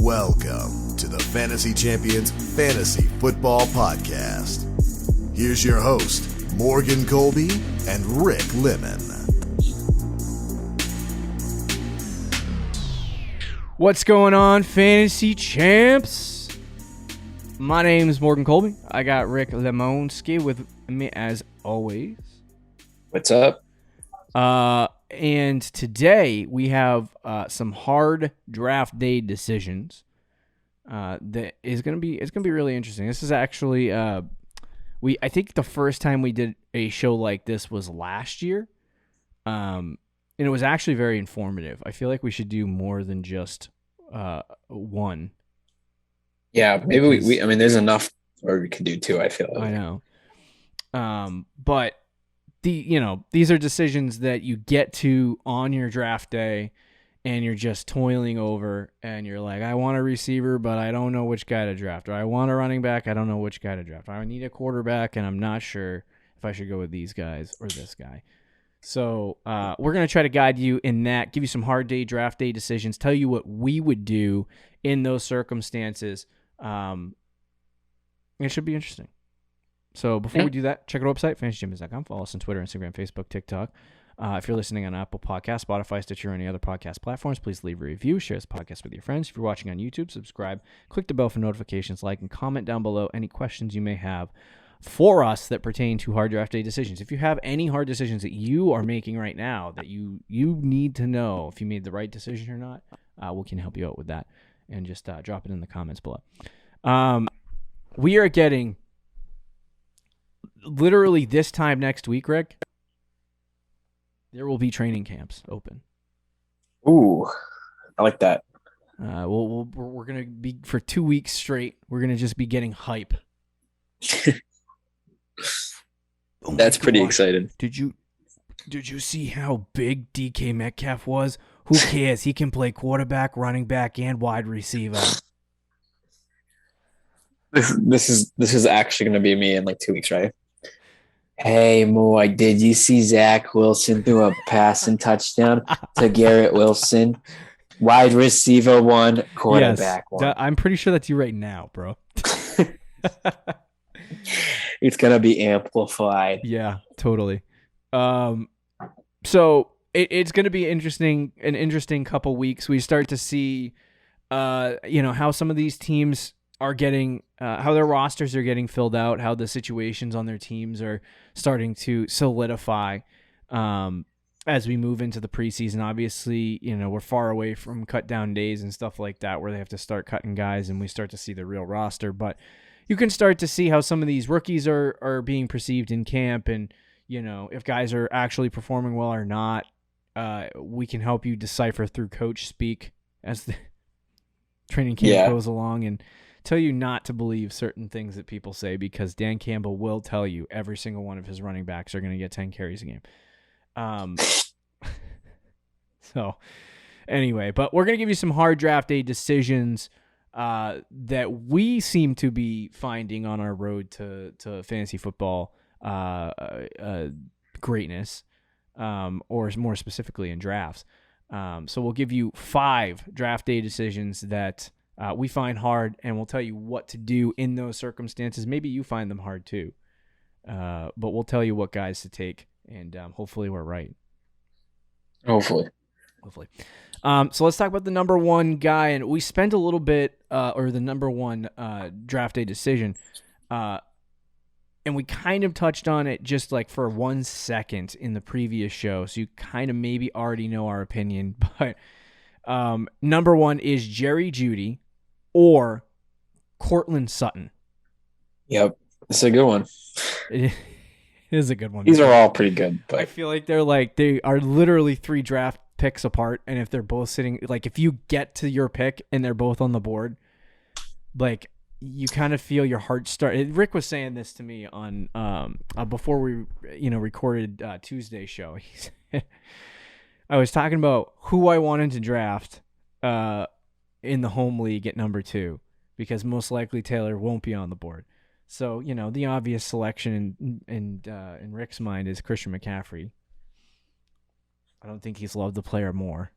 Welcome to the Fantasy Champions Fantasy Football Podcast. Here's your host, Morgan Colby and Rick Lemon. What's going on, Fantasy Champs? My name is Morgan Colby. I got Rick Lemonski with me as always. What's up? And today we have some hard draft day decisions. That is gonna be really interesting. This is actually I think the first time we did a show like this was last year. And it was actually very informative. I feel like we should do more than just one. Yeah, maybe we I mean, there's enough where we could do two, I feel like. I know. But these are decisions that you get to on your draft day and you're just toiling over and you're like, I want a receiver, but I don't know which guy to draft. Or I want a running back, I don't know which guy to draft. I need a quarterback and I'm not sure if I should go with these guys or this guy. So we're going to try to guide you in that, give you some hard day draft day decisions, tell you what we would do in those circumstances. It should be interesting. So before we do that, check our website, fantasygymnast.com. Follow us on Twitter, Instagram, Facebook, TikTok. If you're listening on Apple Podcasts, Spotify, Stitcher, or any other podcast platforms, please leave a review, share this podcast with your friends. If you're watching on YouTube, subscribe, click the bell for notifications, like, and comment down below any questions you may have for us that pertain to hard draft day decisions. If you have any hard decisions that you are making right now that you need to know if you made the right decision or not, we can help you out with that. And just drop it in the comments below. We are getting, literally this time next week, Rick, there will be training camps open. Ooh, I like that. We're going to be, for 2 weeks straight, we're going to just be getting hype. That's pretty exciting. Did you see how big DK Metcalf was? Who cares? He can play quarterback, running back, and wide receiver. This is actually going to be me in like 2 weeks, right? Hey, Moy, did you see Zach Wilson threw a passing touchdown to Garrett Wilson? Wide receiver one, quarterback one. I'm pretty sure that's you right now, bro. It's going to be amplified. Yeah, totally. So it's going to be an interesting couple weeks. We start to see, how some of these teams are getting, how their rosters are getting filled out, how the situations on their teams are starting to solidify as we move into the preseason. Obviously, we're far away from cut down days and stuff like that where they have to start cutting guys and we start to see the real roster. But you can start to see how some of these rookies are being perceived in camp and, if guys are actually performing well or not. We can help you decipher through coach speak as the training camp goes along and tell you not to believe certain things that people say, because Dan Campbell will tell you every single one of his running backs are going to get 10 carries a game. So anyway, but we're going to give you some hard draft day decisions that we seem to be finding on our road to fantasy football greatness, or more specifically in drafts. So we'll give you 5 draft day decisions that we find hard, and we'll tell you what to do in those circumstances. Maybe you find them hard too, but we'll tell you what guys to take, and hopefully we're right. Hopefully. So let's talk about the number one guy, and we spent a little bit, or the number one draft day decision, and we kind of touched on it just like for 1 second in the previous show, so you kind of maybe already know our opinion, but number one is Jerry Jeudy or Cortland Sutton. Yep, it's a good one. It is a good one. These are all pretty good, but I feel like they are literally 3 draft picks apart, and if they're both sitting, like if you get to your pick and they're both on the board, like you kind of feel your heart start. Rick was saying this to me on before we recorded Tuesday's show. I was talking about who I wanted to draft in the home league at number 2, because most likely Taylor won't be on the board. So, the obvious selection in Rick's mind is Christian McCaffrey. I don't think he's loved the player more.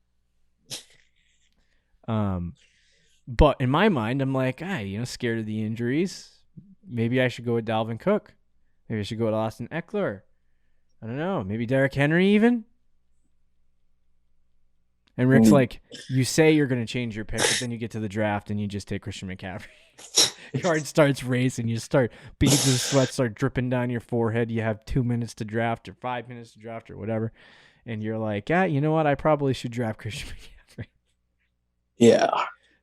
But in my mind, I'm like, scared of the injuries. Maybe I should go with Dalvin Cook. Maybe I should go with Austin Eckler. I don't know. Maybe Derrick Henry even. And Rick's like, you say you're going to change your pick, but then you get to the draft and you just take Christian McCaffrey. Your heart starts racing. You start, beads of sweat start dripping down your forehead. You have 2 minutes to draft or 5 minutes to draft or whatever. And you're like, you know what? I probably should draft Christian McCaffrey. Yeah.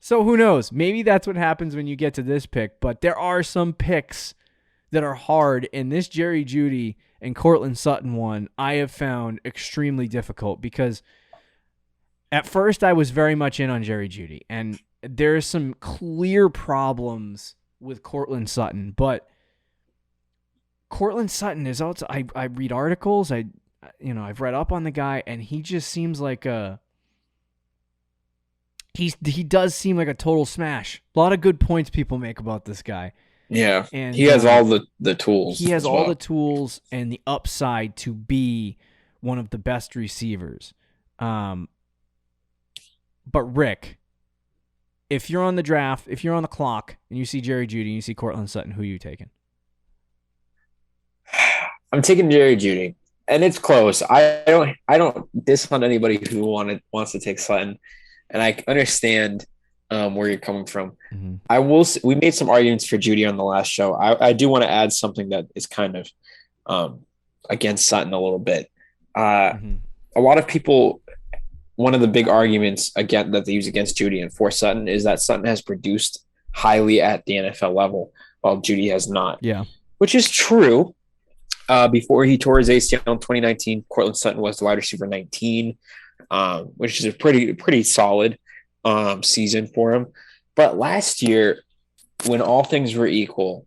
So who knows? Maybe that's what happens when you get to this pick. But there are some picks that are hard. And this Jerry Jeudy and Cortland Sutton one, I have found extremely difficult because at first I was very much in on Jerry Jeudy. And there's some clear problems with Cortland Sutton. But Cortland Sutton is also, I read articles. I've read up on the guy, and he just seems like he does seem like a total smash. A lot of good points people make about this guy. Yeah, and he has all the tools. He has all the tools and the upside to be one of the best receivers. But Rick, if you're on the draft, if you're on the clock, and you see Jerry Jeudy and you see Cortland Sutton, who are you taking? I'm taking Jerry Jeudy, and it's close. I don't diss on anybody who wants to take Sutton, and I understand where you're coming from. Mm-hmm. We made some arguments for Jeudy on the last show. I do want to add something that is kind of against Sutton a little bit. A lot of people, one of the big arguments that they use against Jeudy and for Sutton is that Sutton has produced highly at the NFL level, while Jeudy has not. Yeah, which is true. Before he tore his ACL in 2019, Cortland Sutton was the wide receiver 19, which is a pretty solid season for him. But last year, when all things were equal,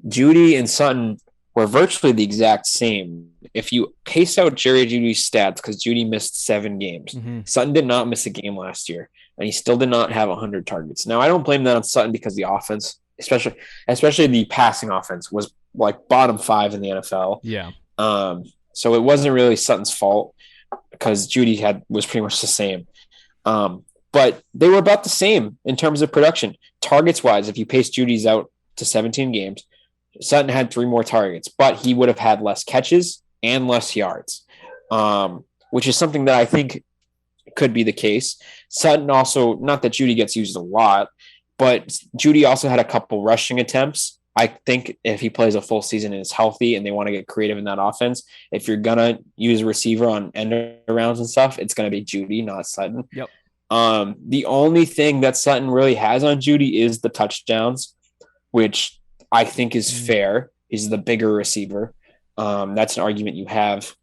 Jeudy and Sutton were virtually the exact same. If you pace out Jerry Jeudy's stats, because Jeudy missed 7 games, Sutton did not miss a game last year, and he still did not have 100 targets. Now, I don't blame that on Sutton because the offense, especially the passing offense, was like bottom 5 in the NFL. Yeah. So it wasn't really Sutton's fault because Jeudy was pretty much the same. But they were about the same in terms of production. Targets wise, if you pace Judy's out to 17 games, Sutton had 3 more targets, but he would have had less catches and less yards, which is something that I think could be the case. Sutton also, not that Jeudy gets used a lot, but Jeudy also had a couple rushing attempts. I think if he plays a full season and is healthy and they want to get creative in that offense, if you're going to use a receiver on end arounds and stuff, it's going to be Jeudy, not Sutton. Yep. The only thing that Sutton really has on Jeudy is the touchdowns, which I think is fair. He's the bigger receiver. That's an argument you have.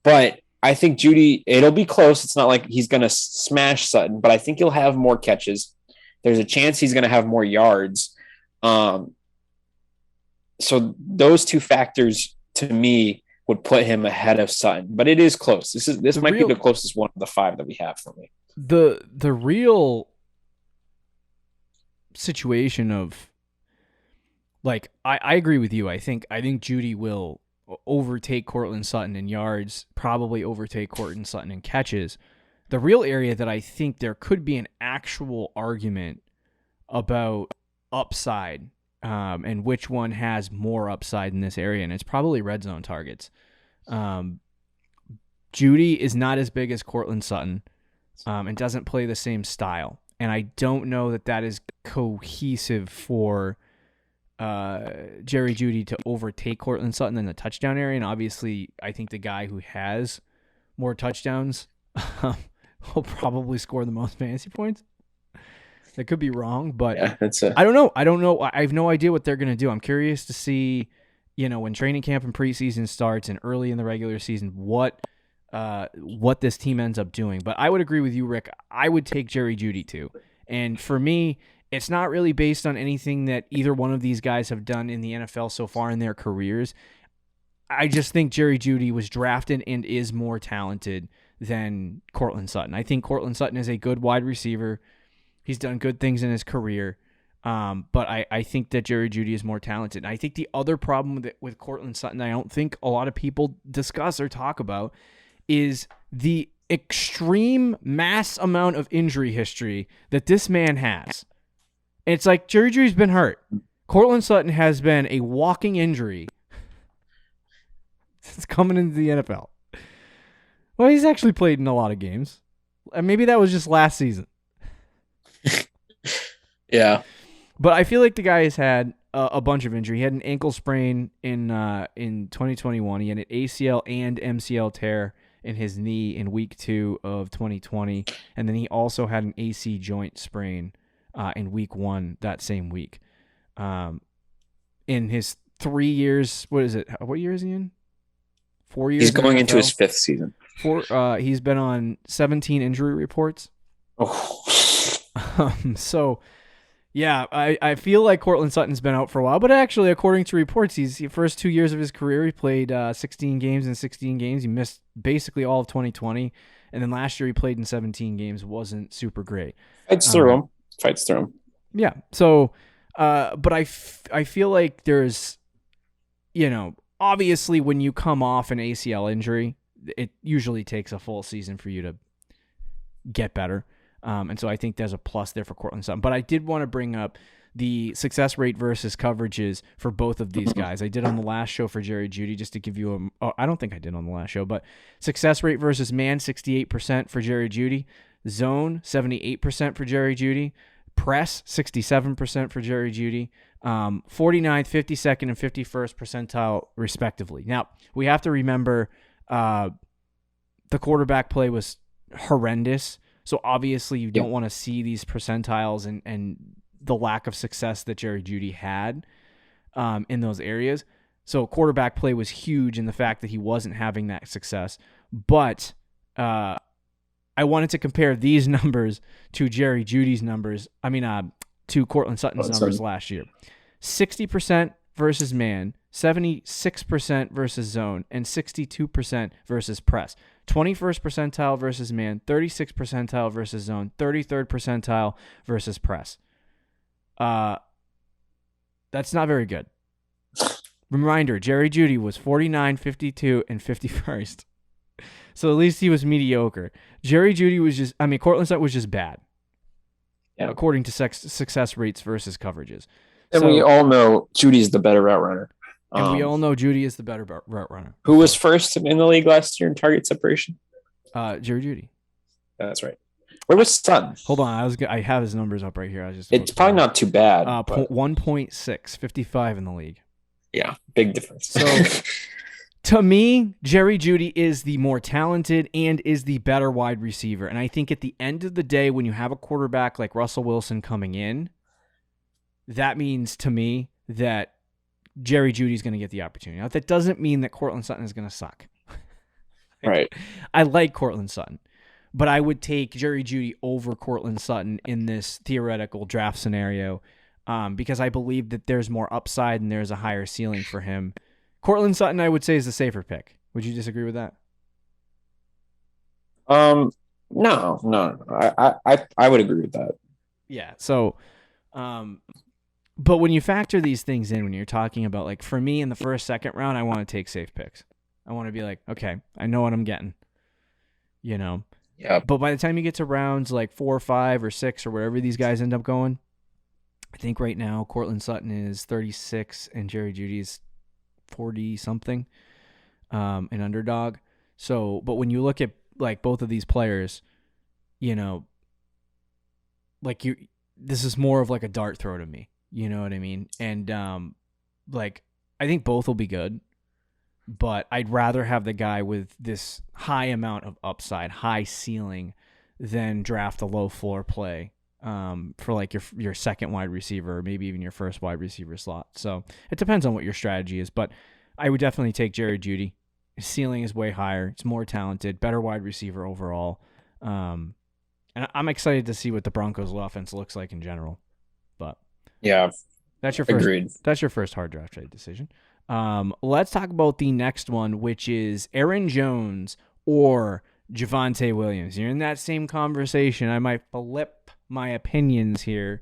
But I think Jeudy, it'll be close. It's not like he's going to smash Sutton, but I think he'll have more catches. There's a chance he's going to have more yards. So those 2 factors to me would put him ahead of Sutton, but it is close. This might be the closest one of the 5 that we have for me. The real situation of, like, I agree with you. I think Jeudy will overtake Cortland Sutton in yards, probably overtake Cortland Sutton in catches. The real area that I think there could be an actual argument about upside, and which one has more upside in this area, and it's probably red zone targets. Jeudy is not as big as Cortland Sutton, and doesn't play the same style. And I don't know that is cohesive for Jerry Jeudy to overtake Cortland Sutton in the touchdown area. And obviously, I think the guy who has more touchdowns will probably score the most fantasy points. That could be wrong, but yeah, I don't know. I have no idea what they're going to do. I'm curious to see, when training camp and preseason starts and early in the regular season, what this team ends up doing. But I would agree with you, Rick. I would take Jerry Jeudy too. And for me, it's not really based on anything that either one of these guys have done in the NFL so far in their careers. I just think Jerry Jeudy was drafted and is more talented than Cortland Sutton. I think Cortland Sutton is a good wide receiver. He's done good things in his career. But I think that Jerry Jeudy is more talented. And I think the other problem with Cortland Sutton I don't think a lot of people discuss or talk about is the extreme mass amount of injury history that this man has. And it's like Jerry Jeudy's been hurt. Cortland Sutton has been a walking injury since coming into the NFL. Well, he's actually played in a lot of games. And maybe that was just last season. Yeah. But I feel like the guy has had a bunch of injury. He had an ankle sprain in 2021. He had an ACL and MCL tear in his knee in week 2 of 2020. And then he also had an AC joint sprain in week 1 that same week. In his 3 years, what is it? What year is he in? 4 years? He's going into his 5th season. He's been on 17 injury reports. Oh. So, yeah, I feel like Cortland Sutton's been out for a while, but actually, according to reports, the first 2 years of his career, he played 16 games in 16 games. He missed basically all of 2020, and then last year he played in 17 games. Wasn't super great. Fights through him. Yeah. So, but I feel like there's, obviously when you come off an ACL injury, it usually takes a full season for you to get better. And so I think there's a plus there for Cortland Sutton. But I did want to bring up the success rate versus coverages for both of these guys. I did on the last show for Jerry Jeudy, just to give you I don't think I did on the last show, but success rate versus man, 68% for Jerry Jeudy. Zone, 78% for Jerry Jeudy. Press, 67% for Jerry Jeudy. 49th, 52nd, and 51st percentile, respectively. Now, we have to remember the quarterback play was horrendous. So obviously you don't want to see these percentiles and the lack of success that Jerry Jeudy had in those areas. So quarterback play was huge in the fact that he wasn't having that success. But I wanted to compare these numbers to Jerry Jeudy's numbers. To Cortland Sutton's numbers last year. 60% versus man, 76% versus zone, and 62% versus press. 21st percentile versus man, 36th percentile versus zone, 33rd percentile versus press. That's not very good. Reminder, Jerry Jeudy was 49, 52, and 51st. So at least he was mediocre. Jerry Jeudy was Cortland Sutton was just bad. Yeah. According to success rates versus coverages. And we all know Judy's the better route runner. And we all know Jeudy is the better route runner. Who was first in the league last year in target separation? Jerry Jeudy. That's right. Where was Sutton? Hold on, I have his numbers up right here. It's probably not too bad. 1.6, 55 in the league. Yeah, big difference. So, to me, Jerry Jeudy is the more talented and is the better wide receiver. And I think at the end of the day, when you have a quarterback like Russell Wilson coming in, that means to me that Jerry Jeudy's going to get the opportunity. Now, that doesn't mean that Cortland Sutton is going to suck. Right. I like Cortland Sutton, but I would take Jerry Jeudy over Cortland Sutton in this theoretical draft scenario because I believe that there's more upside and there's a higher ceiling for him. Cortland Sutton, I would say, is the safer pick. Would you disagree with that? No. I would agree with that. Yeah. So, but when you factor these things in, when you're talking about, like, for me in the first, second round, I want to take safe picks. I want to be like, okay, I know what I'm getting, Yeah. But by the time you get to rounds like 4 or 5 or 6 or wherever these guys end up going, I think right now Cortland Sutton is 36 and Jerry Jeudy is 40 something, an underdog. So, but when you look at like both of these players, this is more of like a dart throw to me. You know what I mean? And I think both will be good. But I'd rather have the guy with this high amount of upside, high ceiling, than draft a low floor play for like your second wide receiver, or maybe even your first wide receiver slot. So it depends on what your strategy is. But I would definitely take Jerry Jeudy. His ceiling is way higher. It's more talented, better wide receiver overall. And I'm excited to see what the Broncos' offense looks like in general. But yeah, that's your first. Agreed. That's your first hard draft trade decision. Let's talk about the next one, which is Aaron Jones or Javonte Williams. You're in that same conversation. I might flip my opinions here.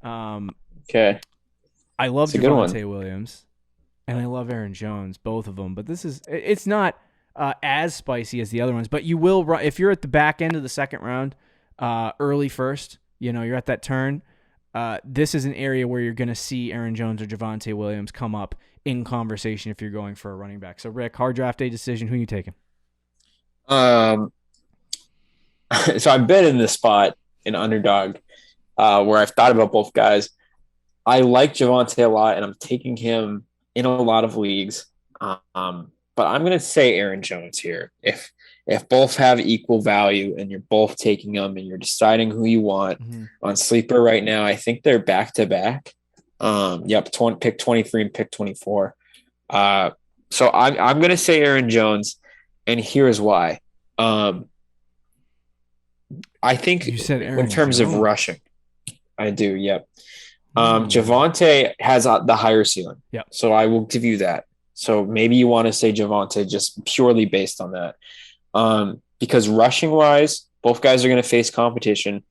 Okay. I love Javonte Williams, and I love Aaron Jones, both of them. But it's not as spicy as the other ones. But you will run if you're at the back end of the second round, early first. You're at that turn. this is an area where you're going to see Aaron Jones or Javonte Williams come up in conversation if you're going for a running back. So, Rick, hard draft day decision. Who are you taking? So I've been in this spot in underdog where I've thought about both guys. I like Javonte a lot, and I'm taking him in a lot of leagues. But I'm going to say Aaron Jones here. If both have equal value and you're both taking them and you're deciding who you want on Sleeper right now, I think they're back to back. Pick 23 and pick 24. So I'm going to say Aaron Jones, and here's why. I think you said Aaron in terms Jones. of rushing, I do. Yep. Javonte has the higher ceiling. Yep. So I will give you that. So maybe you want to say Javonte just purely based on that. Because rushing wise, both guys are going to face competition.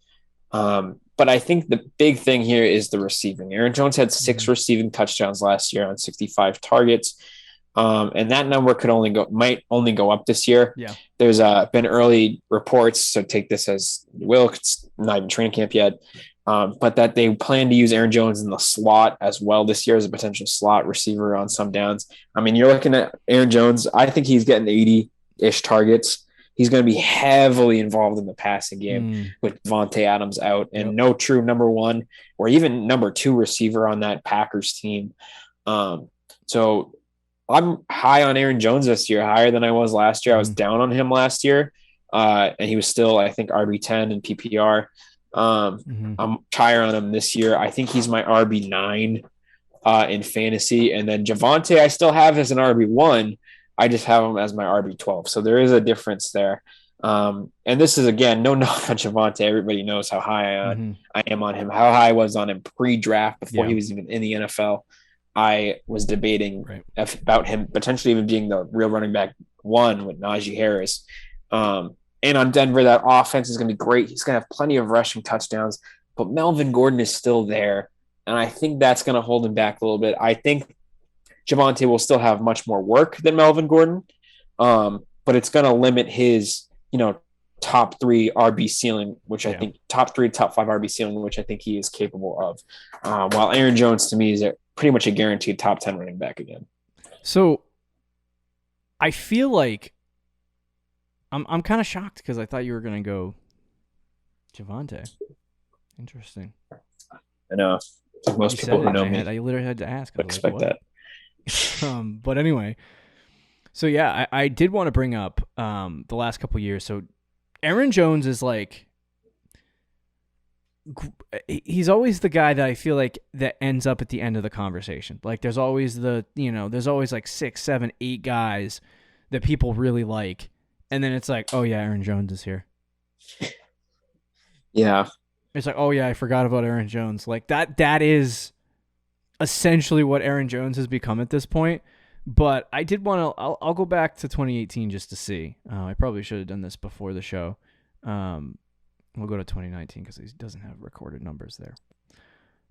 But I think the big thing here is the receiving. Aaron Jones had 6 receiving touchdowns last year on 65 targets. And that number might only go up this year. Yeah. There's been early reports, so take this as you will. It's not even training camp yet. But that they plan to use Aaron Jones in the slot as well this year as a potential slot receiver on some downs. I mean, you're looking at Aaron Jones. I think he's getting 80-ish targets. He's going to be heavily involved in the passing game with Vontae Adams out and no true number 1 or even number 2 receiver on that Packers team. So I'm high on Aaron Jones this year, higher than I was last year. I was down on him last year, and he was still, I think, RB10 in PPR. I'm higher on him this year. I think he's my RB9 in fantasy. And then Javonte, I still have as an RB1. I just have him as my RB12. So there is a difference there. And this is, again, no knock on Javonte. Everybody knows how high I am on him, how high I was on him pre-draft before he was even in the NFL. I was debating about him potentially even being the real running back 1 with Najee Harris. And on Denver, that offense is going to be great. He's going to have plenty of rushing touchdowns, but Melvin Gordon is still there. And I think that's going to hold him back a little bit. I think Javonte will still have much more work than Melvin Gordon, but it's going to limit his, top 3 RB ceiling, which I think top 3, top 5 RB ceiling, which I think he is capable of. While Aaron Jones to me is pretty much a guaranteed top 10 running back again. So I feel like I'm kind of shocked because I thought you were going to go Javonte. Interesting. I know. Most people who know me, I literally had to ask. Expect that. But anyway, so yeah, I did want to bring up the last couple years. So Aaron Jones is like, he's always the guy that I feel like that ends up at the end of the conversation. Like there's always there's always like 6, 7, 8 guys that people really like. And then it's like, oh yeah, Aaron Jones is here. Yeah. It's like, oh yeah, I forgot about Aaron Jones. Like that is essentially what Aaron Jones has become at this point. But I did want to, I'll go back to 2018 just to see. I probably should have done this before the show. We'll go to 2019 because he doesn't have recorded numbers there.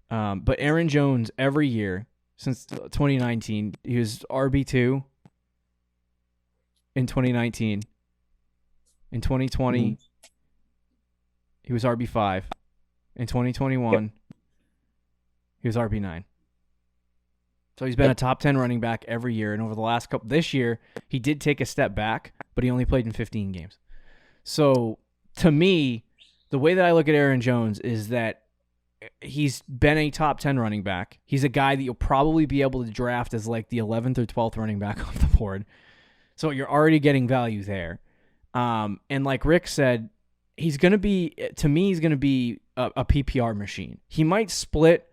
But Aaron Jones, every year since 2019, he was RB2 in 2019. In 2020, he was RB5. In 2021, he was RB9. So he's been a top 10 running back every year. And over the last couple, this year, he did take a step back, but he only played in 15 games. So to me, the way that I look at Aaron Jones is that he's been a top 10 running back. He's a guy that you'll probably be able to draft as like the 11th or 12th running back off the board. So you're already getting value there. And like Rick said, he's going to be a PPR machine. He might split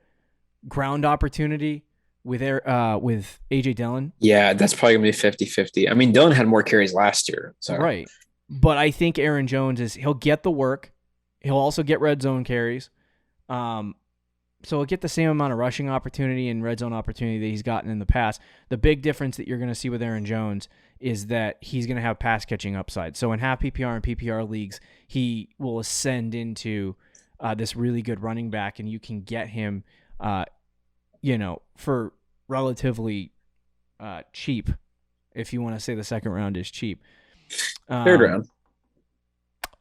ground opportunity with A.J. Dillon. Yeah, that's probably going to be 50-50. I mean, Dillon had more carries last year. So. Right. But I think Aaron Jones he'll get the work. He'll also get red zone carries. So he'll get the same amount of rushing opportunity and red zone opportunity that he's gotten in the past. The big difference that you're going to see with Aaron Jones is that he's going to have pass catching upside. So in half PPR and PPR leagues, he will ascend into this really good running back, and you can get him, for relatively cheap, if you want to say the second round is cheap. Third round.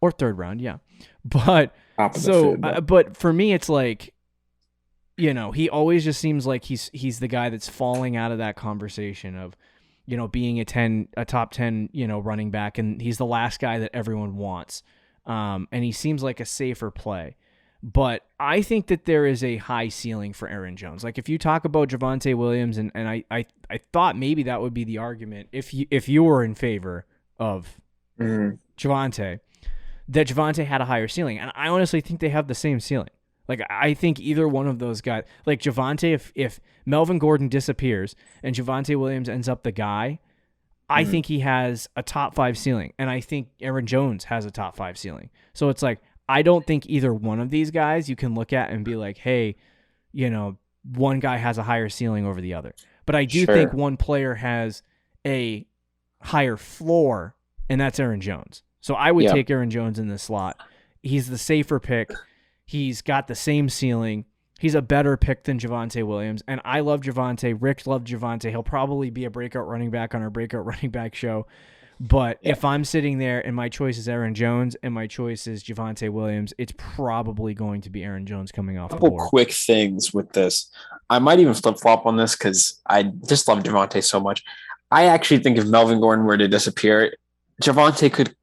Or third round, yeah. But but for me, it's like he always just seems like he's the guy that's falling out of that conversation of, being a top 10, running back, and he's the last guy that everyone wants. And he seems like a safer play. But I think that there is a high ceiling for Aaron Jones. Like, if you talk about Javonte Williams, and I thought maybe that would be the argument if you were in favor of Javonte, that Javonte had a higher ceiling. And I honestly think they have the same ceiling. Like, I think either one of those guys, like Javonte, if Melvin Gordon disappears and Javonte Williams ends up the guy, I think he has a top 5 ceiling. And I think Aaron Jones has a top 5 ceiling. So it's like, I don't think either one of these guys you can look at and be like, hey, one guy has a higher ceiling over the other. But I do think one player has a higher floor, and that's Aaron Jones. So I would take Aaron Jones in this slot. He's the safer pick. He's got the same ceiling. He's a better pick than Javonte Williams. And I love Javonte. Rick loved Javonte. He'll probably be a breakout running back on our breakout running back show. But if I'm sitting there and my choice is Aaron Jones and my choice is Javonte Williams, it's probably going to be Aaron Jones coming off the board. A couple quick things with this. I might even flip-flop on this because I just love Javonte so much. I actually think if Melvin Gordon were to disappear, Javonte could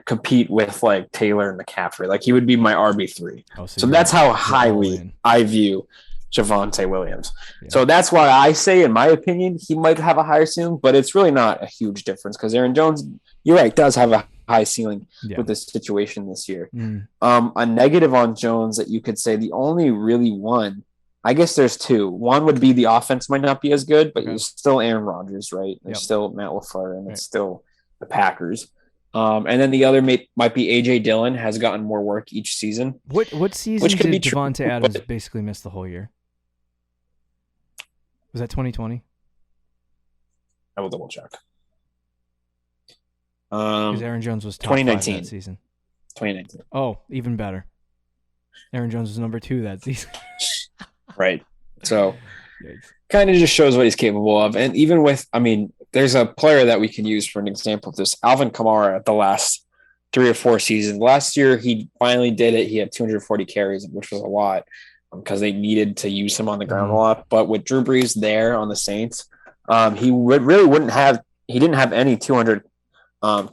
compete with like Taylor and McCaffrey. Like, he would be my RB3. So that's how highly I view Javonte Williams. Yeah. So that's why I say, in my opinion, he might have a higher ceiling, but it's really not a huge difference because Aaron Jones, you're right, does have a high ceiling with this situation this year. A negative on Jones that you could say the only really one, I guess there's two. One would be the offense might not be as good, but you're still Aaron Rodgers, right? There's still Matt LaFleur, and it's still the Packers. And then the other might be A.J. Dillon has gotten more work each season. What season did Javonte Adams basically miss the whole year? Was that 2020? I will double check. Because Aaron Jones was top 2019 that season. 2019. Oh, even better. Aaron Jones was number 2 that season. Right. So kind of just shows what he's capable of. And even with, there's a player that we can use for an example of this. Alvin Kamara, the last 3 or 4 seasons. Last year, he finally did it. He had 240 carries, which was a lot because they needed to use him on the ground a lot. But with Drew Brees there on the Saints, he didn't have any 200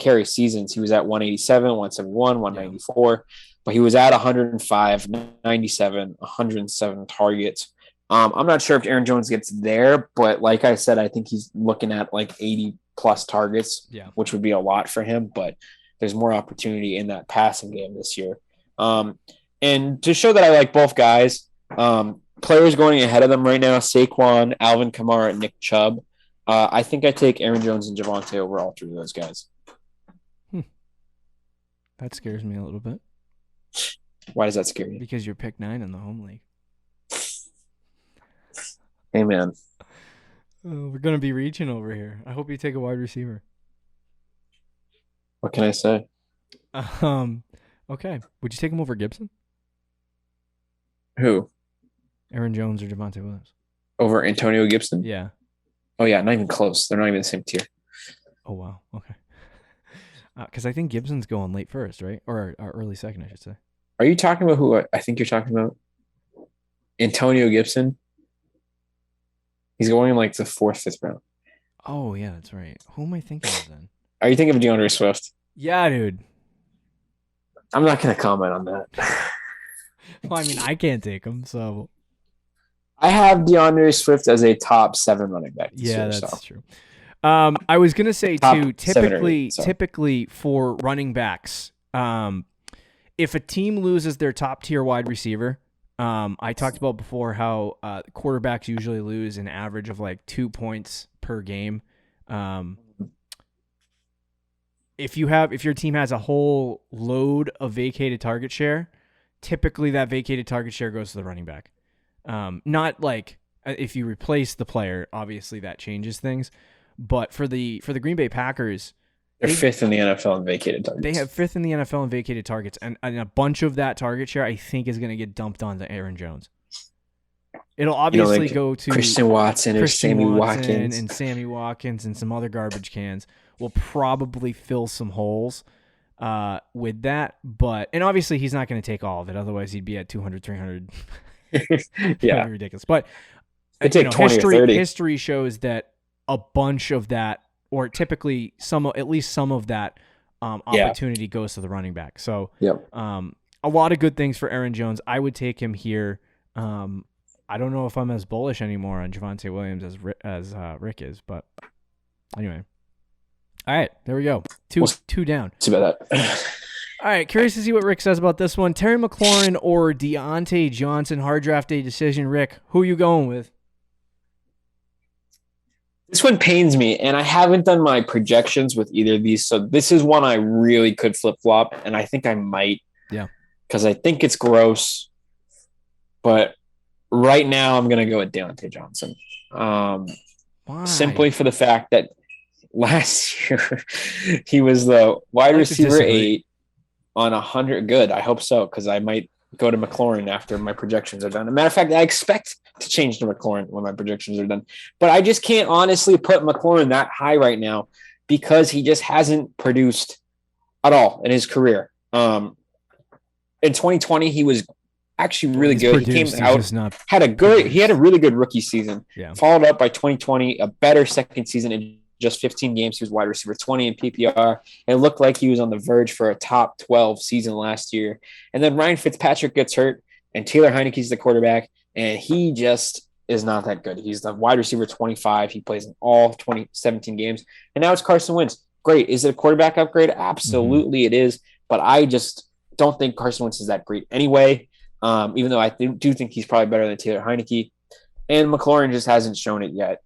carry seasons. He was at 187, 171, 194. But he was at 105, 97, 107 targets. I'm not sure if Aaron Jones gets there, but like I said, I think he's looking at like 80 plus targets, which would be a lot for him, but there's more opportunity in that passing game this year. And to show that I like both guys, players going ahead of them right now, Saquon, Alvin Kamara, and Nick Chubb. I think I take Aaron Jones and Javonte over all 3 of those guys. That scares me a little bit. Why does that scare you? Because you're pick 9 in the home league. Hey, man. We're going to be reaching over here. I hope you take a wide receiver. What can I say? Okay. Would you take him over Gibson? Who? Aaron Jones or Javonte Williams? Over Antonio Gibson? Yeah. Oh, yeah. Not even close. They're not even the same tier. Oh, wow. Okay. Because I think Gibson's going late first, right? Or early second, I should say. Are you talking about who I think you're talking about? Antonio Gibson? He's going in like the 4th, 5th round. Oh, yeah, that's right. Who am I thinking of then? Are you thinking of DeAndre Swift? Yeah, dude. I'm not going to comment on that. Well, I can't take him, so. I have DeAndre Swift as a top 7 running back. That's true. I was going to say, too, typically for running backs, if a team loses their top tier wide receiver, I talked about before how quarterbacks usually lose an average of like 2 points per game. If your team has a whole load of vacated target share, typically that vacated target share goes to the running back. Not like if you replace the player, obviously that changes things. But for the Green Bay Packers, they're 5th in the NFL in vacated targets. They have 5th in the NFL in vacated targets, and a bunch of that target share I think is going to get dumped onto Aaron Jones. It'll obviously go to Christian Watson or Sammy Watkins. And Sammy Watkins and some other garbage cans will probably fill some holes with that. And obviously he's not going to take all of it. Otherwise he'd be at 200, 300 Yeah. Ridiculous. But They take 20 or 30. History shows that a bunch of that, or typically at least some of that opportunity goes to the running back. So a lot of good things for Aaron Jones. I would take him here. I don't know if I'm as bullish anymore on Javonte Williams as Rick is, but anyway. All right, there we go. Two down. See about that. All right, curious to see what Rick says about this one. Terry McLaurin or Dante Johnson, hard draft day decision. Rick, who are you going with? This one pains me, and I haven't done my projections with either of these, so this is one I really could flip-flop, and I think I might. Yeah. Because I think it's gross, but right now I'm going to go with Dante Johnson. Why? Simply for the fact that last year he was the wide receiver 8 on 100. Good. I hope so, because I might go to McLaurin after my projections are done. As a matter of fact, I expect to change to McLaurin when my projections are done. But I just can't honestly put McLaurin that high right now because he just hasn't produced at all in his career. In 2020, he was actually really good. He came out, had a really good rookie season. Yeah. Followed up by 2020, a better second season in just 15 games. He was wide receiver 20 in PPR. It looked like he was on the verge for a top 12 season last year. And then Ryan Fitzpatrick gets hurt, and Taylor Heineke's the quarterback, and he just is not that good. He's the wide receiver 25. He plays in all 17 games. And now it's Carson Wentz. Great. Is it a quarterback upgrade? Absolutely it is. But I just don't think Carson Wentz is that great anyway, even though I do think he's probably better than Taylor Heineke. And McLaurin just hasn't shown it yet.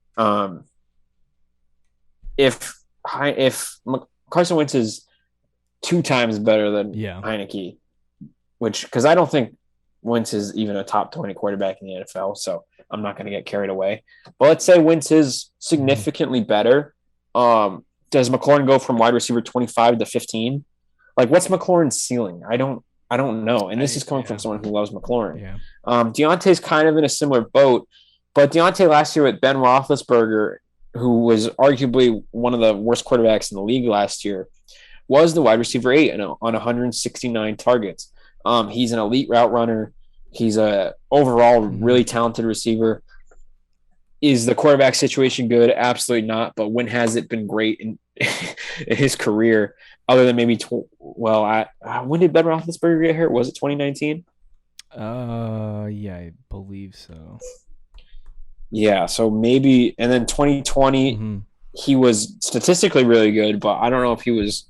If Carson Wentz is 2 times better than Heineke, because I don't think Wentz is even a top 20 quarterback in the NFL, so I'm not going to get carried away. But let's say Wentz is significantly better. Does McLaurin go from wide receiver 25 to 15? Like, what's McLaurin's ceiling? I don't know. And this is coming from someone who loves McLaurin. Yeah. Deontay's kind of in a similar boat, but Deontay last year with Ben Roethlisberger, who was arguably one of the worst quarterbacks in the league last year, was the wide receiver 8 on 169 targets. He's an elite route runner. He's a overall really talented receiver. Is the quarterback situation good? Absolutely not. But when has it been great in his career? Other than maybe, when did Ben Roethlisberger get hurt? Was it 2019? Yeah, I believe so. Yeah, so maybe, and then 2020, he was statistically really good, but I don't know if he was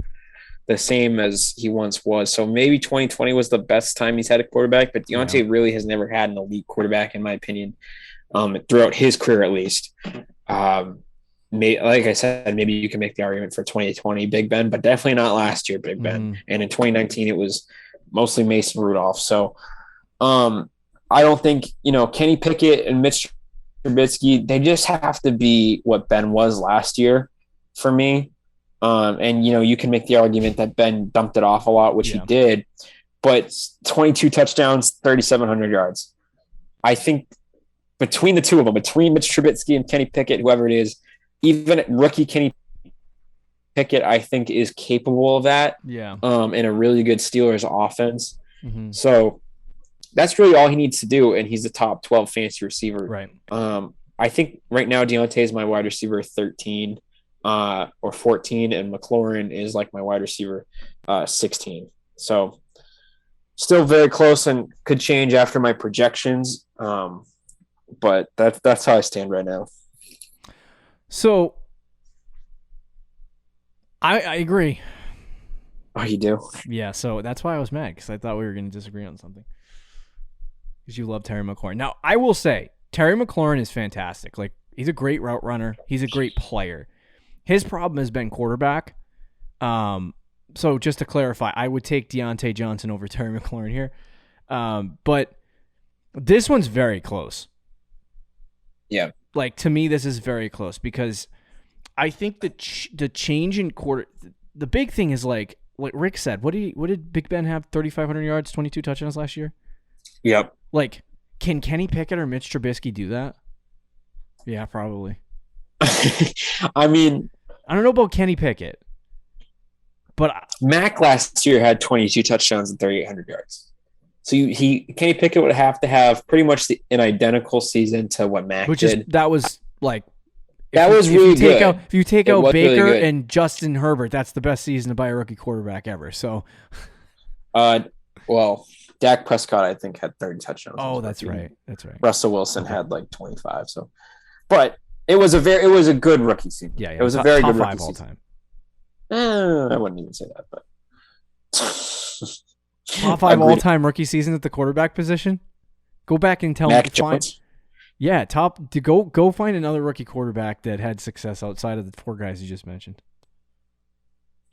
the same as he once was. So maybe 2020 was the best time he's had a quarterback, but Deontay really has never had an elite quarterback, in my opinion, throughout his career at least. Like I said, maybe you can make the argument for 2020 Big Ben, but definitely not last year Big Ben. And in 2019, it was mostly Mason Rudolph. So I don't think, Kenny Pickett and Mitch Trubisky, they just have to be what Ben was last year for me. And you can make the argument that Ben dumped it off a lot, which he did, but 22 touchdowns, 3,700 yards. I think between the two of them, between Mitch Trubisky and Kenny Pickett, whoever it is, even rookie Kenny Pickett, I think is capable of that. Yeah. In a really good Steelers offense. So that's really all he needs to do, and he's the top 12 fantasy receiver. Right. I think right now Deontay is my wide receiver 13 or 14, and McLaurin is like my wide receiver 16. So still very close and could change after my projections, but that's how I stand right now. So I agree. Oh, you do? Yeah, so that's why I was mad, because I thought we were going to disagree on something. Because you love Terry McLaurin. Now, I will say, Terry McLaurin is fantastic. Like, he's a great route runner. He's a great player. His problem has been quarterback. So just to clarify, I would take Dante Johnson over Terry McLaurin here. But this one's very close. Yeah. Like, to me, this is very close, because I think the change in quarter, the big thing is like Rick said, what did Big Ben have? 3,500 yards, 22 touchdowns last year? Yep. Like, can Kenny Pickett or Mitch Trubisky do that? Yeah, probably. I mean, I don't know about Kenny Pickett, but Mac last year had 22 touchdowns and 3,800 yards. So Kenny Pickett would have to have pretty much an identical season to what Mac did. That was like really good. If you take out Baker really and Justin Herbert, that's the best season to buy a rookie quarterback ever. So, well, Dak Prescott I think had 30 touchdowns. Oh, that's right. That's right. Russell Wilson had like 25. So, but it was a good rookie season. Yeah. It was a very good rookie all season. time. I wouldn't even say that, but top 5 all time rookie season at the quarterback position. Go back and tell Mac me. Jones. Yeah, go find another rookie quarterback that had success outside of the 4 guys you just mentioned.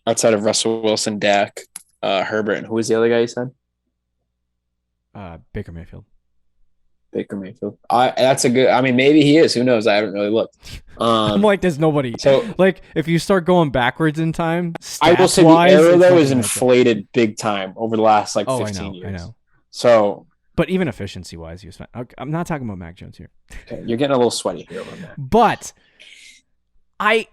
Outside of Russell Wilson, Dak, Herbert, and who was the other guy you said? Baker Mayfield. Baker Mayfield. That's a good. I mean, maybe he is. Who knows? I haven't really looked. I'm like, there's nobody. So, like, if you start going backwards in time, I will say the era though is inflated big time over the last 15 years. I know. So. But even efficiency-wise, I'm not talking about Mac Jones here. Okay, you're getting a little sweaty here on that. But I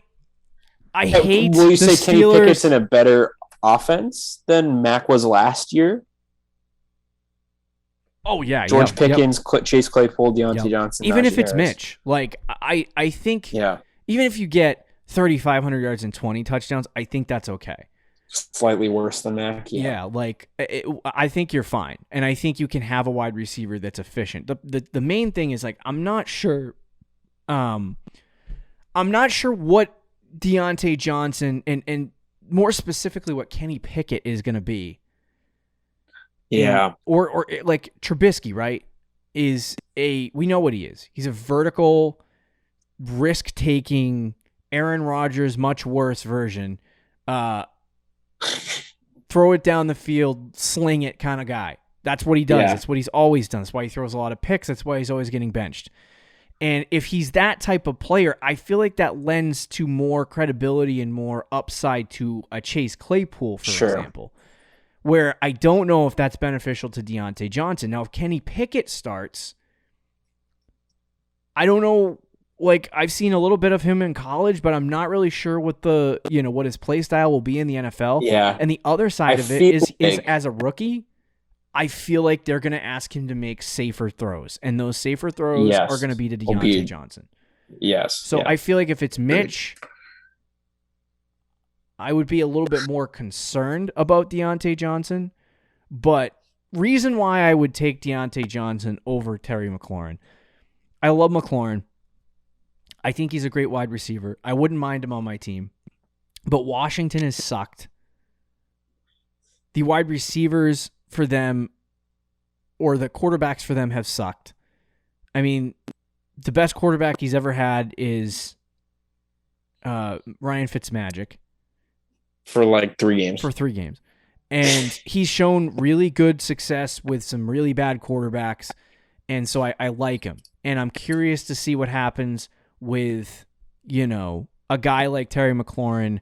hate. Will you say Steelers... Kenny Pickett's in a better offense than Mac was last year? Oh yeah, George Pickens, Chase Claypool, Dante Johnson. Even if it's Mitch, like I think. Yeah. Even if you get 3,500 yards and 20 touchdowns, I think that's okay. Slightly worse than Mac. Yeah, I think you're fine, and I think you can have a wide receiver that's efficient. The main thing is I'm not sure what Dante Johnson and more specifically what Kenny Pickett is going to be. Yeah, or like Trubisky, right? We know what he is. He's a vertical, risk-taking Aaron Rodgers, much worse version. Throw it down the field, sling it kind of guy. That's what he does. That's what he's always done. That's why he throws a lot of picks. That's why he's always getting benched. And if he's that type of player, I feel like that lends to more credibility and more upside to a Chase Claypool, for example, where I don't know if that's beneficial to Dante Johnson. Now, if Kenny Pickett starts, I don't know. Like, I've seen a little bit of him in college, but I'm not really sure what what his play style will be in the NFL. Yeah. And the other side of it is as a rookie, I feel like they're going to ask him to make safer throws. And those safer throws are going to be to Dante Johnson. Yes. So I feel like if it's Mitch, I would be a little bit more concerned about Dante Johnson. But reason why I would take Dante Johnson over Terry McLaurin, I love McLaurin. I think he's a great wide receiver. I wouldn't mind him on my team. But Washington has sucked. The wide receivers for them, or the quarterbacks for them, have sucked. I mean, the best quarterback he's ever had is Ryan Fitzmagic. For 3 games. For 3 games. And he's shown really good success with some really bad quarterbacks. And so I like him. And I'm curious to see what happens with, a guy like Terry McLaurin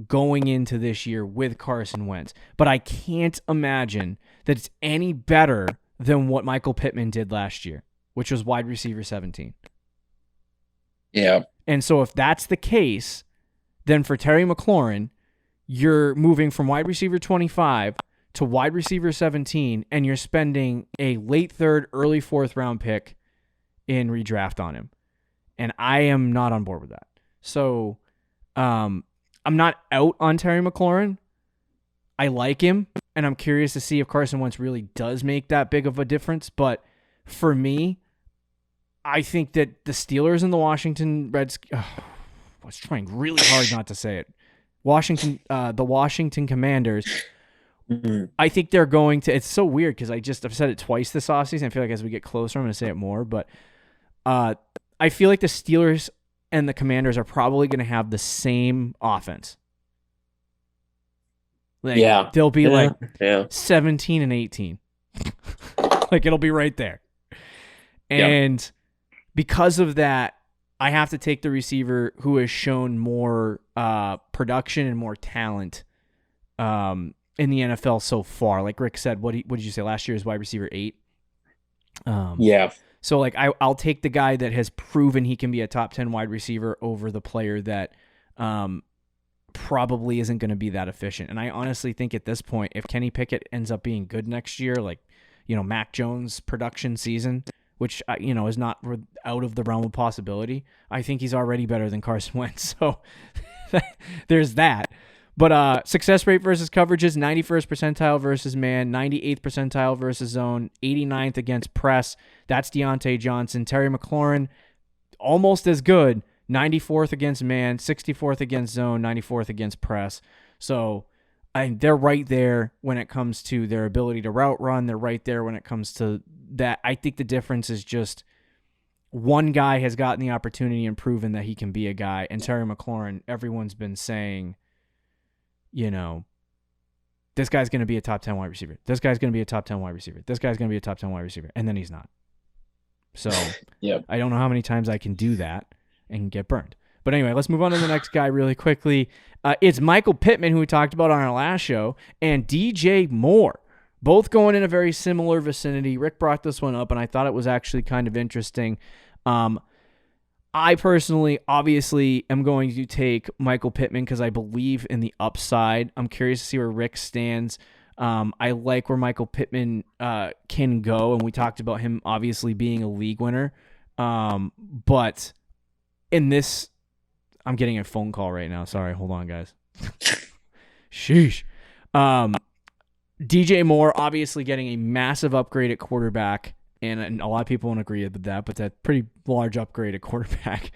going into this year with Carson Wentz. But I can't imagine that it's any better than what Michael Pittman did last year, which was wide receiver 17. Yeah. And so if that's the case, then for Terry McLaurin, you're moving from wide receiver 25 to wide receiver 17, and you're spending a late 3rd, early 4th round pick in redraft on him. And I am not on board with that. So I'm not out on Terry McLaurin. I like him, and I'm curious to see if Carson Wentz really does make that big of a difference. But for me, I think that the Steelers and the Washington Redskins, I was trying really hard not to say it. The Washington Commanders, I think they're going to, it's so weird because I've said it twice this offseason. I feel like as we get closer, I'm going to say it more, but I feel like the Steelers and the Commanders are probably going to have the same offense. They'll be 17 and 18. It'll be right there. And because of that, I have to take the receiver who has shown more production and more talent in the NFL so far. Like Rick said, what did you say last year is wide receiver 8? So I'll take the guy that has proven he can be a top 10 wide receiver over the player that probably isn't going to be that efficient. And I honestly think at this point, if Kenny Pickett ends up being good next year, Mac Jones production season, which, is not out of the realm of possibility, I think he's already better than Carson Wentz. So there's that. But success rate versus coverages, 91st percentile versus man, 98th percentile versus zone, 89th against press. That's Dante Johnson. Terry McLaurin, almost as good, 94th against man, 64th against zone, 94th against press. So they're right there when it comes to their ability to route run. They're right there when it comes to that. I think the difference is just one guy has gotten the opportunity and proven that he can be a guy. And Terry McLaurin, everyone's been saying, this guy's going to be a top 10 wide receiver. This guy's going to be a top 10 wide receiver. This guy's going to be a top 10 wide receiver. And then he's not. So yep. I don't know how many times I can do that and get burned. But anyway, let's move on to the next guy really quickly. It's Michael Pittman, who we talked about on our last show, and DJ Moore, both going in a very similar vicinity. Rick brought this one up, and I thought it was actually kind of interesting. I personally, obviously, am going to take Michael Pittman because I believe in the upside. I'm curious to see where Rick stands. I like where Michael Pittman can go, and we talked about him obviously being a league winner. But in this, I'm getting a phone call right now. Sorry, hold on, guys. Sheesh. DJ Moore obviously getting a massive upgrade at quarterback. And a lot of people won't agree with that, but that's a pretty large upgrade at quarterback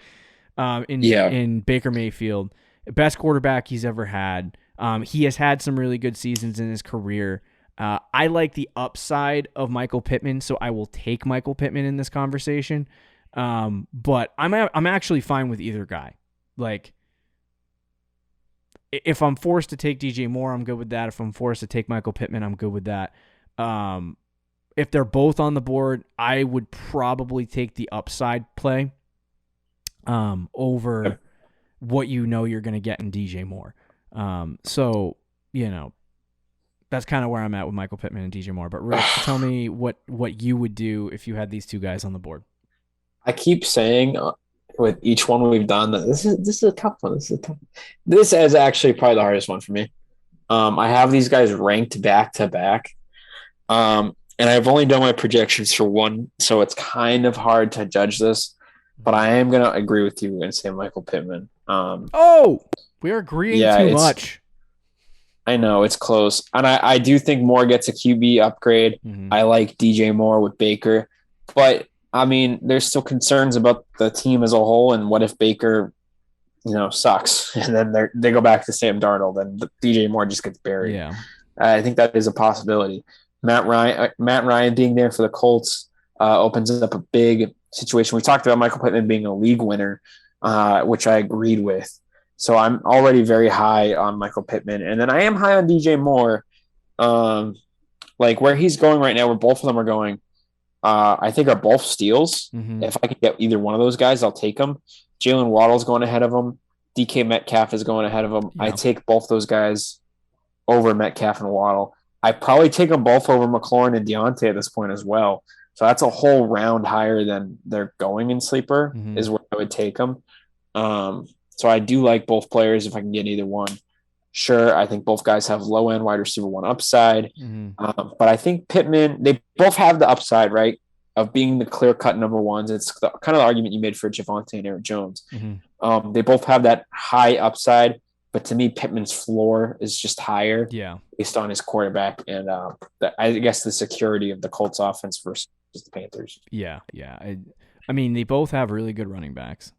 in Baker Mayfield. Best quarterback he's ever had. He has had some really good seasons in his career. I like the upside of Michael Pittman, so I will take Michael Pittman in this conversation. But I'm actually fine with either guy. Like, if I'm forced to take DJ Moore, I'm good with that. If I'm forced to take Michael Pittman, I'm good with that. If they're both on the board, I would probably take the upside play over what you're going to get in DJ Moore. So, that's kind of where I'm at with Michael Pittman and DJ Moore. But Rick, tell me what you would do if you had these two guys on the board. I keep saying with each one we've done that this is a tough one. This is actually probably the hardest one for me. I have these guys ranked back to back. And I've only done my projections for one, so it's kind of hard to judge this. But I am going to agree with you and say Michael Pittman. We are agreeing too much. I know, it's close. And I do think Moore gets a QB upgrade. Mm-hmm. I like DJ Moore with Baker. But, I mean, there's still concerns about the team as a whole, and what if Baker, sucks, and then they go back to Sam Darnold, and DJ Moore just gets buried. Yeah, I think that is a possibility. Matt Ryan being there for the Colts opens up a big situation. We talked about Michael Pittman being a league winner, which I agreed with. So I'm already very high on Michael Pittman. And then I am high on DJ Moore. Like where he's going right now, where both of them are going, I think are both steals. Mm-hmm. If I could get either one of those guys, I'll take them. Jalen Waddle's going ahead of him. DK Metcalf is going ahead of him. Yeah. I take both those guys over Metcalf and Waddle. I probably take them both over McLaurin and Deontay at this point as well. So that's a whole round higher than they're going in sleeper is where I would take them. So I do like both players if I can get either one. Sure, I think both guys have low-end wide receiver one upside. Mm-hmm. But I think Pittman, they both have the upside, right, of being the clear-cut number ones. It's kind of the argument you made for Javonte and Aaron Jones. Mm-hmm. They both have that high upside. But to me, Pittman's floor is just higher based on his quarterback and I guess the security of the Colts offense versus the Panthers. Yeah. I mean, they both have really good running backs,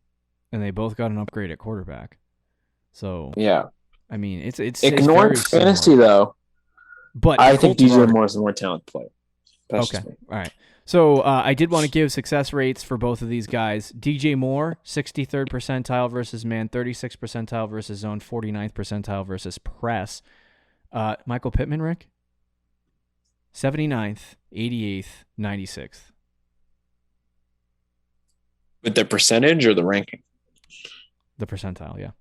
and they both got an upgrade at quarterback. So, yeah. I mean, it's ignore fantasy, though. But I think DJ Moore is a more talented player. Okay. All right. So I did want to give success rates for both of these guys. DJ Moore, 63rd percentile versus man, 36th percentile versus zone, 49th percentile versus press. Michael Pittman, Rick? 79th, 88th, 96th. With the percentage or the ranking? The percentile, yeah.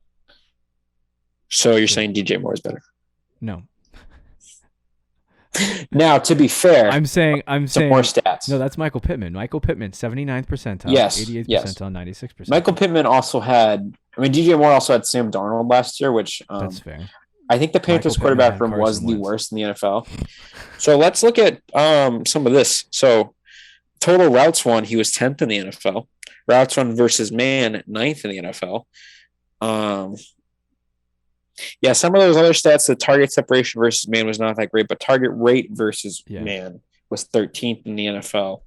So you're saying DJ Moore is better? No. Now, to be fair, I'm saying more stats. No, that's Michael Pittman. Michael Pittman, 79th percentile, yes, 88th percentile, 96%. Michael Pittman also had, DJ Moore also had Sam Darnold last year, which that's fair. I think the Panthers Michael Pittman quarterback room had was Carson the Wentz. worst in the NFL. So let's look at some of this. So total routes won, he was 10th in the NFL. Routes run versus man, 9th in the NFL. Yeah, some of those other stats, the target separation versus man was not that great, but target rate versus man was 13th in the NFL.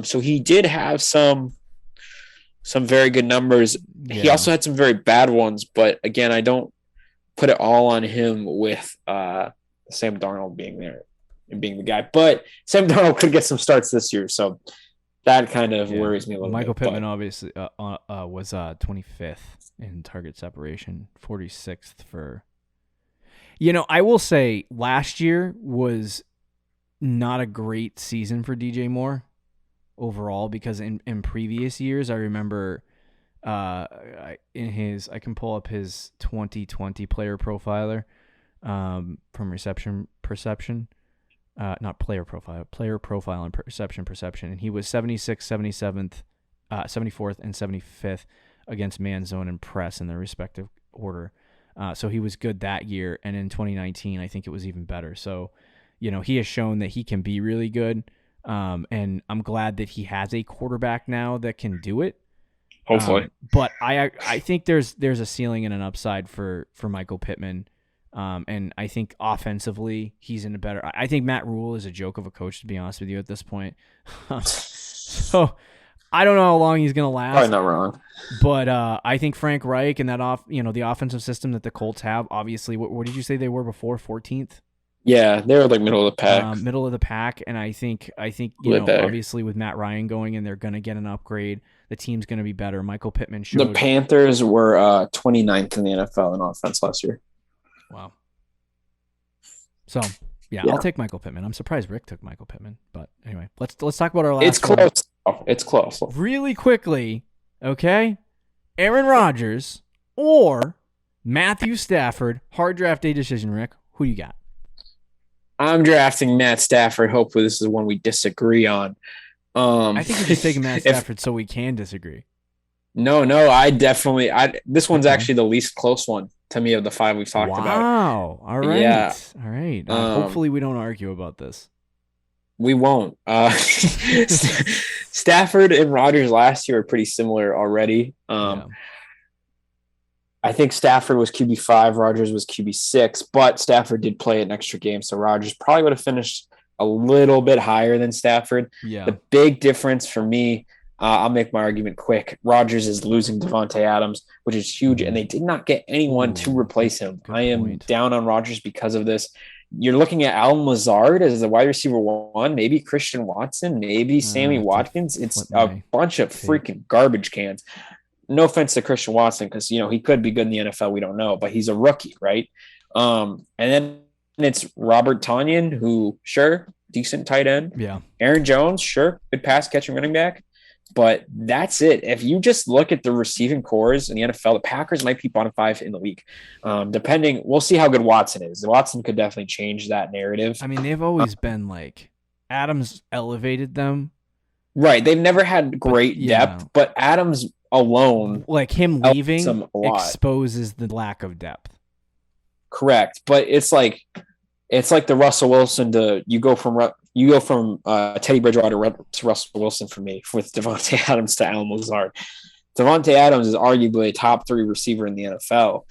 So he did have some very good numbers. Yeah. He also had some very bad ones, but again, I don't put it all on him with Sam Darnold being there and being the guy. But Sam Darnold could get some starts this year, so that kind of worries me a little Michael bit. Pittman obviously was 25th in target separation, 46th for. I will say last year was not a great season for DJ Moore overall, because in previous years, I remember I can pull up his 2020 player profiler from reception perception. Not player profile and perception. And he was 76th, 77th, 74th, and 75th against man, zone, and press in their respective order. So he was good that year. And in 2019, I think it was even better. So, he has shown that he can be really good. And I'm glad that he has a quarterback now that can do it. Hopefully. But I think there's a ceiling and an upside for Michael Pittman. And I think offensively, he's in a better. I think Matt Rule is a joke of a coach, to be honest with you, at this point. So I don't know how long he's going to last. Probably not wrong. But I think Frank Reich and that the offensive system that the Colts have. Obviously, what did you say they were before? 14th. Yeah, they were like middle of the pack. Middle of the pack, and I think obviously with Matt Ryan going in, they're going to get an upgrade. The team's going to be better. Michael Pittman showed. The Panthers were 29th in the NFL in offense last year. Wow. So yeah, I'll take Michael Pittman. I'm surprised Rick took Michael Pittman, but anyway, let's talk about our last. It's close. It's close. Really quickly, okay? Aaron Rodgers or Matthew Stafford? Hard draft day decision, Rick. Who you got? I'm drafting Matt Stafford. Hopefully, this is one we disagree on. I think you're just taking Matt Stafford so we can disagree. No, this one's actually the least close one to me of the five we've talked about. Wow. All right. Yeah. All right. Hopefully we don't argue about this. We won't. Stafford and Rodgers last year were pretty similar already. I think Stafford was QB5, Rodgers was QB6, but Stafford did play an extra game, so Rodgers probably would have finished a little bit higher than Stafford. Yeah. The big difference for me, I'll make my argument quick. Rodgers is losing Javonte Adams, which is huge, and they did not get anyone to replace him. I am down on Rodgers because of this. You're looking at Alvin Kamara as the wide receiver one, maybe Christian Watson, maybe Sammy Watkins. It's a bunch of freaking garbage cans. No offense to Christian Watson, because he could be good in the NFL. We don't know, but he's a rookie, right? And then it's Robert Tonyan, who decent tight end. Yeah. Aaron Jones, good pass catching running back. But that's it. If you just look at the receiving cores in the NFL, the Packers might be bottom 5 in the league. Depending, we'll see how good Watson is. Watson could definitely change that narrative. I mean, they've always been like Adams elevated them. Right. They've never had great depth, but Adams alone, like him leaving, exposes the lack of depth. Correct. But it's like the Russell Wilson to you go from Teddy Bridgewater to Russell Wilson for me, with Davante Adams to Alvin Kamara. Davante Adams is arguably a top 3 receiver in the NFL.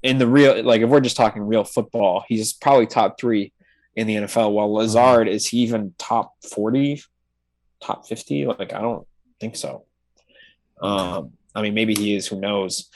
In the real, like if we're just talking real football, he's probably top 3 in the NFL. While Lazard is he even top 40, top 50? Like I don't think so. I mean, maybe he is. Who knows?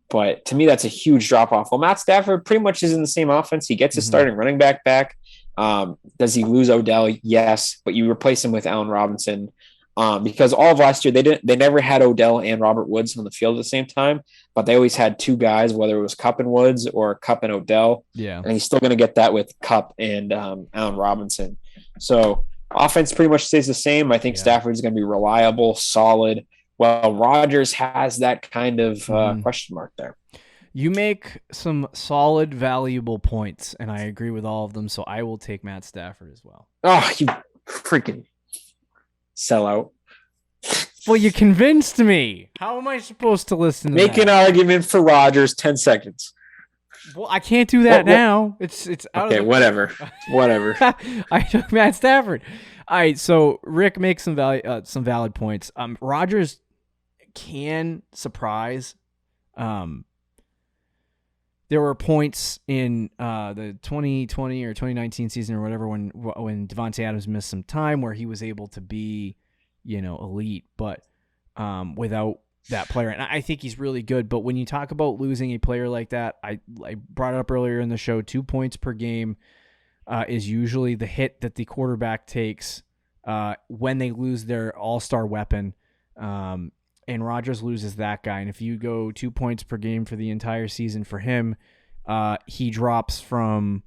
But to me, that's a huge drop off. Well, Matt Stafford pretty much is in the same offense. He gets his starting running back back. Does he lose Odell? Yes, but you replace him with Allen Robinson because all of last year they never had Odell and Robert Woods on the field at the same time, but they always had 2 guys, whether it was Kupp and Woods or Kupp and Odell. Yeah, and he's still going to get that with Kupp and Allen Robinson. So offense pretty much stays the same. I think Stafford's going to be reliable, solid. Well, Rodgers has that kind of question mark there. You make some solid, valuable points, and I agree with all of them, so I will take Matt Stafford as well. Oh, you freaking sellout. Well, you convinced me. How am I supposed to listen to Make an argument for Rodgers, 10 seconds. Well, I can't do that now. It's out okay, of the whatever. I took Matt Stafford. All right, so Rick makes some valid points. Rodgers can surprise. There were points in the 2020 or 2019 season or whatever when Javonte Adams missed some time where he was able to be, elite, but without that player. And I think he's really good. But when you talk about losing a player like that, I brought it up earlier in the show, 2 points per game is usually the hit that the quarterback takes when they lose their all-star weapon. And Rodgers loses that guy. And if you go 2 points per game for the entire season for him, he drops from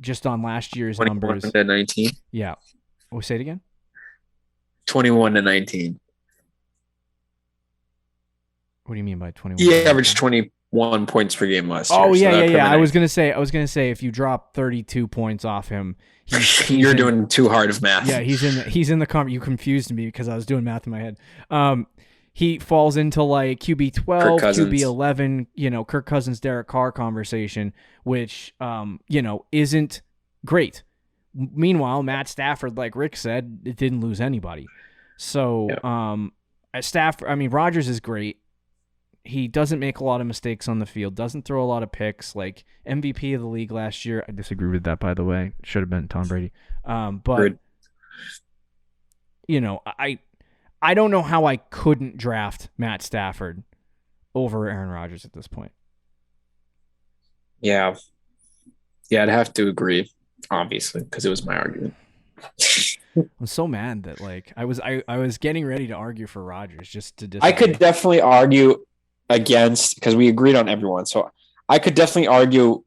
just on last year's 21 numbers. 21 to 19. Yeah. Oh, say it again. 21 to 19. What do you mean by 21? He averaged 21 points per game last year. Oh, yeah, so yeah. I was gonna say if you drop 32 points off him, you're doing too hard of math. Yeah, he's in the you confused me because I was doing math in my head. He falls into like QB 12, QB 11, Kirk Cousins, Derek Carr conversation, which isn't great. Meanwhile, Matt Stafford, like Rick said, it didn't lose anybody. So, Rodgers is great. He doesn't make a lot of mistakes on the field, doesn't throw a lot of picks, like MVP of the league last year. I disagree with that, by the way. Should have been Tom Brady. But, I don't know how I couldn't draft Matt Stafford over Aaron Rodgers at this point. Yeah. Yeah, I'd have to agree, obviously, because it was my argument. I'm so mad that I was getting ready to argue for Rodgers just to disagree. I could definitely argue against because we agreed on everyone. So I could definitely argue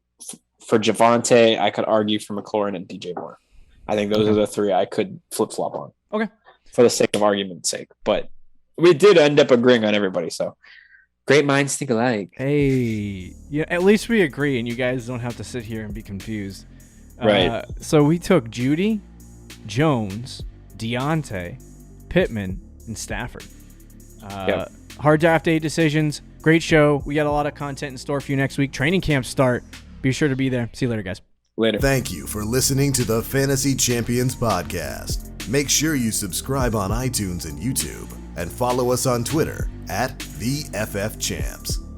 for Javonte. I could argue for McLaurin and DJ Moore. I think those are the three I could flip-flop on. Okay. For the sake of argument's sake. But we did end up agreeing on everybody. So great minds think alike. Hey, yeah, at least we agree and you guys don't have to sit here and be confused. Right. So we took Judy, Jones, Deontay, Pittman, and Stafford. Hard draft day decisions. Great show. We got a lot of content in store for you next week. Training camps start. Be sure to be there. See you later, guys. Later. Thank you for listening to the Fantasy Champions Podcast. Make sure you subscribe on iTunes and YouTube and follow us on Twitter @TheFFChamps.